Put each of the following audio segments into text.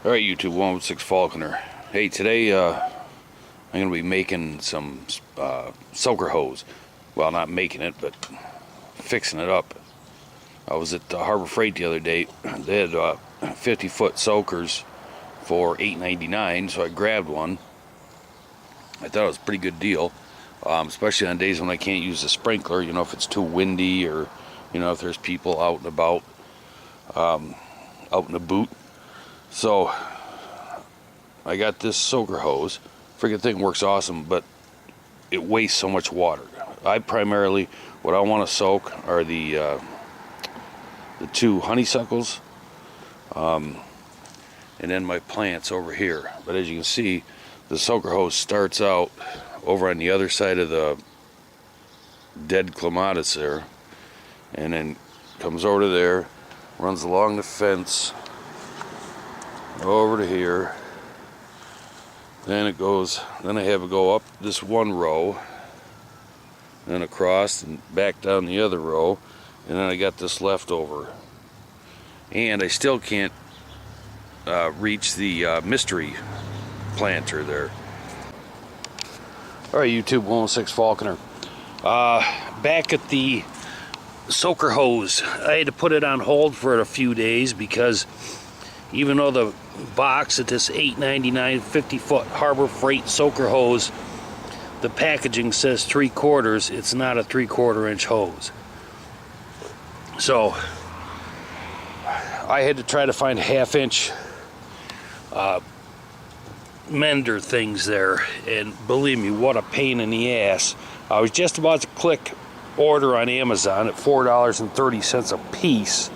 Alright, YouTube, 116 Falconer. Hey, today I'm going to be making some soaker hose. Well, not making it, but fixing it up. I was at Harbor Freight the other day. They had 50-foot soakers for $8.99, so I grabbed one. I thought it was a pretty good deal, especially on days when I can't use the sprinkler, you know, if it's too windy or, you know, if there's people out and about, out in the boot. So I got this soaker hose. Freaking thing works awesome, but it wastes so much water. I primarily, what I want to soak are the two honeysuckles, and then my plants over here. But as you can see, the soaker hose starts out over on the other side of the dead clematis there, and then comes over to there, runs along the fence, over to here, then it goes, then I have it go up this one row, then across and back down the other row, and then I got this leftover. And I still can't reach the mystery planter there. Alright, YouTube, 116 Falconer. Back at the soaker hose, I had to put it on hold for a few days because even though the box at this $8.99 50-foot Harbor Freight soaker hose, the packaging says 3/4, it's not a 3/4 inch hose. So I had to try to find 1/2 inch mender things there, and believe me, what a pain in the ass. I was just about to click order on Amazon at $4.30 a piece,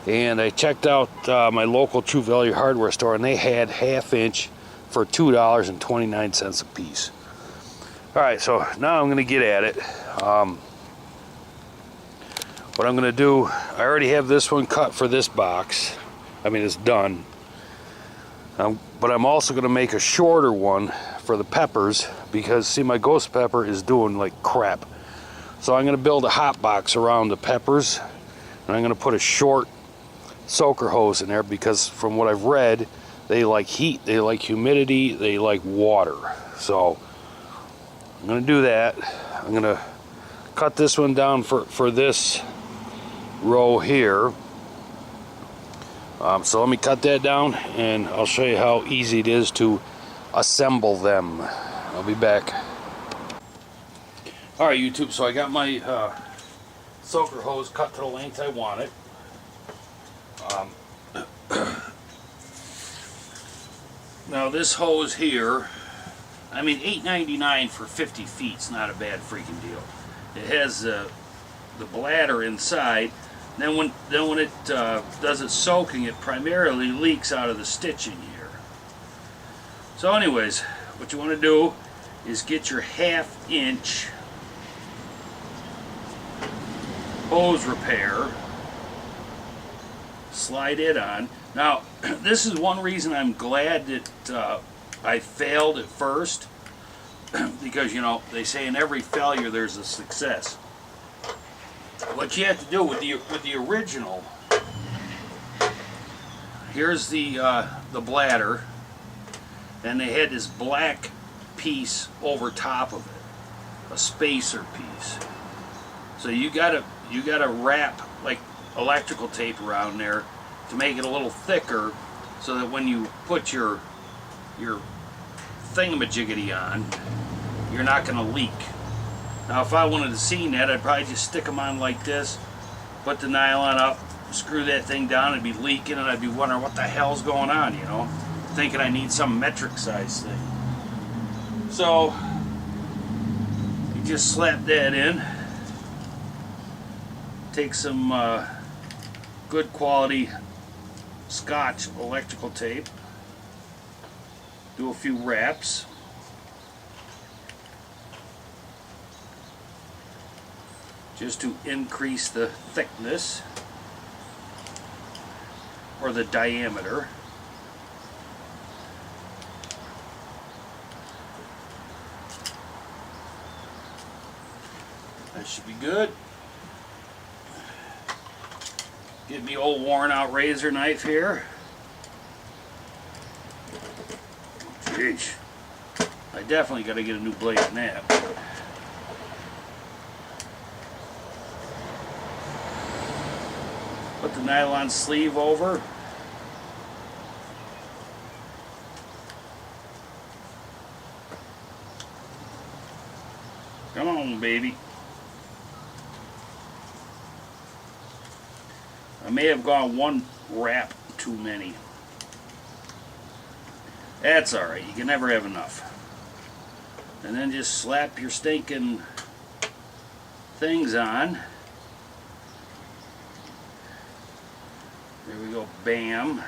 and I checked out my local True Value hardware store, and they had 1/2 inch for $2.29 a piece. Alright, so now I'm going to get at it. What I'm going to do, I already have this one cut for this box. I mean, it's done. But I'm also going to make a shorter one for the peppers because, see, my ghost pepper is doing like crap. So I'm going to build a hot box around the peppers, and I'm going to put a short soaker hose in there because from what I've read, they like heat, they like humidity, they like water. So I'm going to do that. I'm going to cut this one down for this row here. So let me cut that down and I'll show you how easy it is to assemble them. I'll be back. Alright, YouTube, so I got my soaker hose cut to the length I want it. Now this hose here, I mean, $8.99 for 50 feet is not a bad freaking deal. It has the bladder inside. Then when it does its soaking, it primarily leaks out of the stitching here. So anyways, what you want to do is get your 1/2 inch hose repair, slide it on. Now, this is one reason I'm glad that I failed at first, because, you know, they say in every failure there's a success. What you have to do with the original, here's the bladder, and they had this black piece over top of it, a spacer piece. So you gotta wrap like electrical tape around there to make it a little thicker, so that when you put your thingamajiggity on, you're not going to leak. Now, if I wanted to see that, I'd probably just stick them on like this, put the nylon up, screw that thing down, it'd be leaking, and I'd be wondering what the hell's going on, you know, thinking I need some metric size thing. So you just slap that in, take some good quality Scotch electrical tape, do a few wraps, just to increase the thickness or the diameter. That should be good. Get me old worn out razor knife here. Jeez. I definitely got to get a new blade in that. Put the nylon sleeve over. Come on, baby. I may have gone one wrap too many. That's alright, you can never have enough. And then just slap your stinking things on. There we go, bam.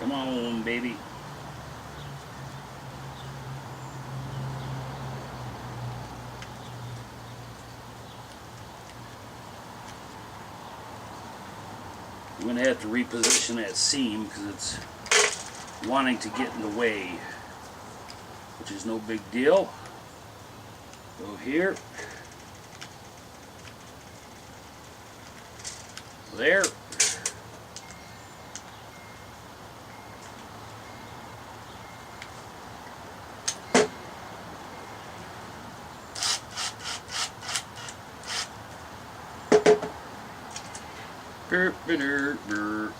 Come on, baby. I'm going to have to reposition that seam because it's wanting to get in the way, which is no big deal. Go here. There. Burr, burr, burr.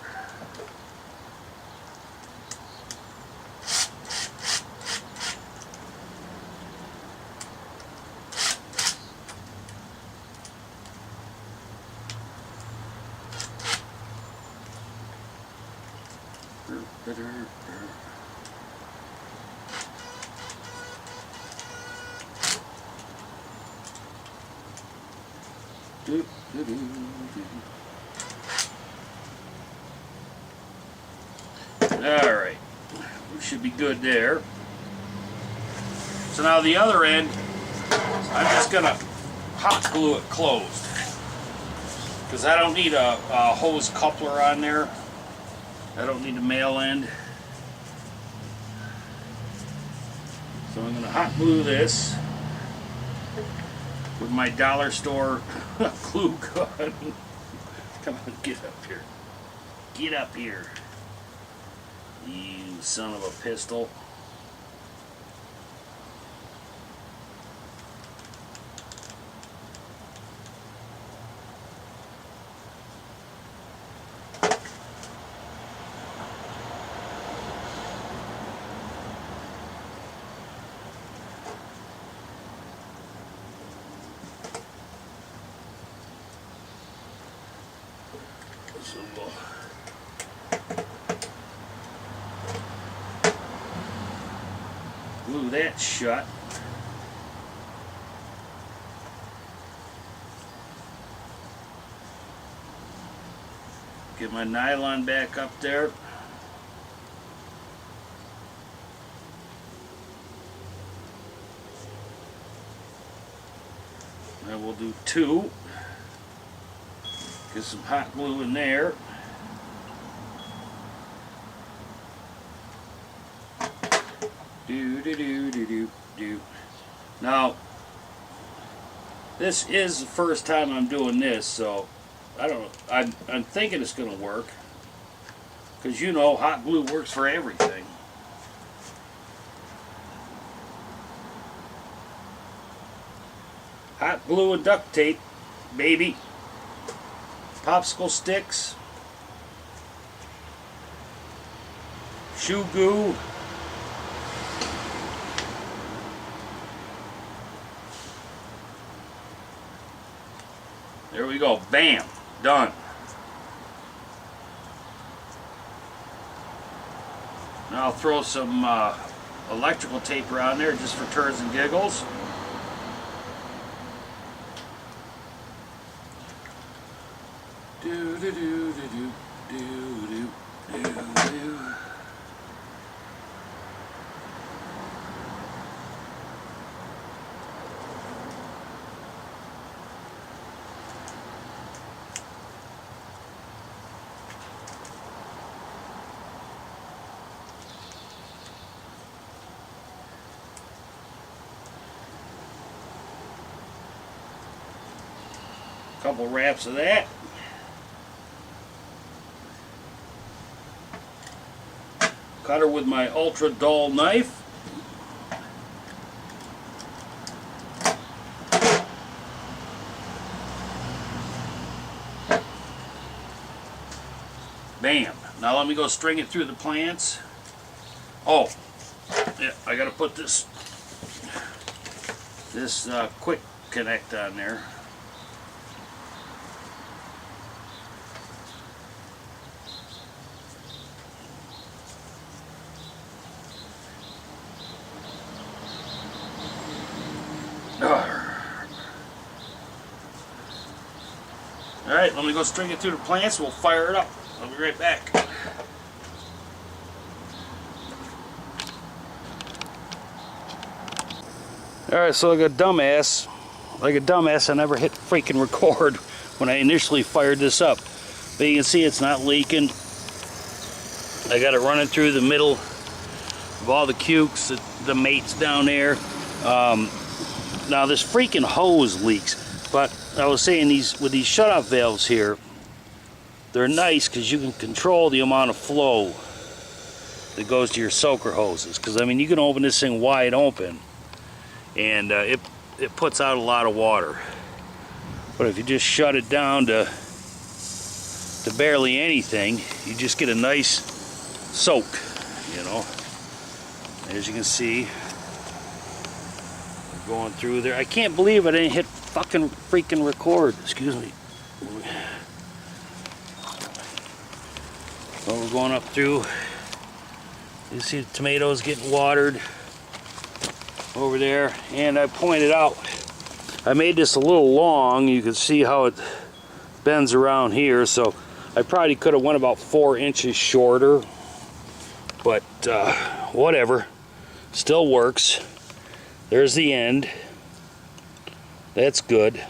Burr, burr, burr. Do, do, do, do. Alright, we should be good there. So now the other end, I'm just going to hot glue it closed. Because I don't need a hose coupler on there. I don't need a male end. So I'm going to hot glue this with my dollar store glue gun. Come on, get up here. Get up here. You son of a pistol. Glue that shut. Get my nylon back up there. And we'll do two. Get some hot glue in there. Do do do do do do. Now, this is the first time I'm doing this, so I don't know. I'm thinking it's going to work, because you know hot glue works for everything. Hot glue and duct tape, baby. Popsicle sticks, shoe goo. There we go. Bam. Done. Now I'll throw some electrical tape around there just for turns and giggles. Do do do do do do do do do. Couple wraps of that. Cut her with my ultra dull knife. Bam. Now let me go string it through the plants. Oh, yeah, I gotta put this quick connect on there. Alright, let me go string it through the plants. We'll fire it up. I'll be right back. Alright, so like a dumbass, I never hit freaking record when I initially fired this up. But you can see it's not leaking. I got it running through the middle of all the cukes, the mates down there. Now this freaking hose leaks. But I was saying, with these shutoff valves here, they're nice because you can control the amount of flow that goes to your soaker hoses. Because I mean, you can open this thing wide open, and it puts out a lot of water. But if you just shut it down to barely anything, you just get a nice soak, you know. As you can see, going through there. I can't believe I didn't hit fucking freaking record. Excuse me. So we're going up through. You see the tomatoes getting watered over there. And I pointed out, I made this a little long. You can see how it bends around here. So I probably could have went about 4 inches shorter. But whatever. Still works. There's the end. That's good.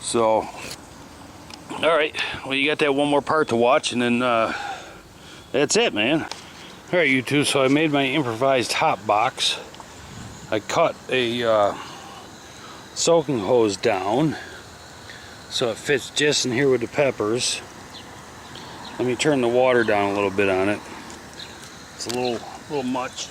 So, alright, well, you got that one more part to watch, and then that's it, man. Alright, you two, so I made my improvised hot box. I cut a soaking hose down so it fits just in here with the peppers. Let me turn the water down a little bit on it. It's a little much.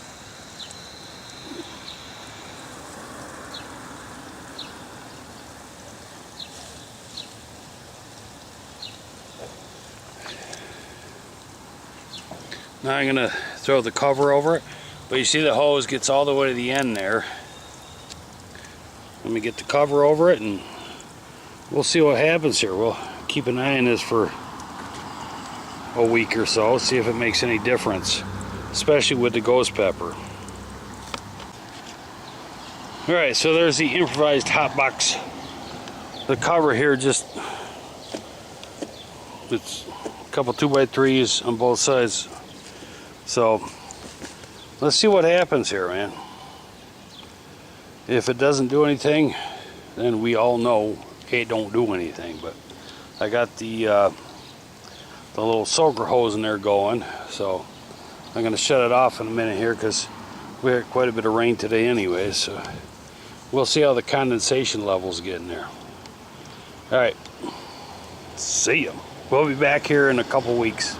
Now I'm going to throw the cover over it, but you see the hose gets all the way to the end there. Let me get the cover over it and we'll see what happens here. We'll keep an eye on this for a week or so, see if it makes any difference, especially with the ghost pepper. Alright, so there's the improvised hot box. The cover here just, it's a couple 2x3s on both sides. So let's see what happens here, man. If it doesn't do anything, then we all know it don't do anything. But I got the little soaker hose in there going, so I'm going to shut it off in a minute here because we had quite a bit of rain today anyway. So we'll see how the condensation levels get in there. All right, see ya. We'll be back here in a couple weeks.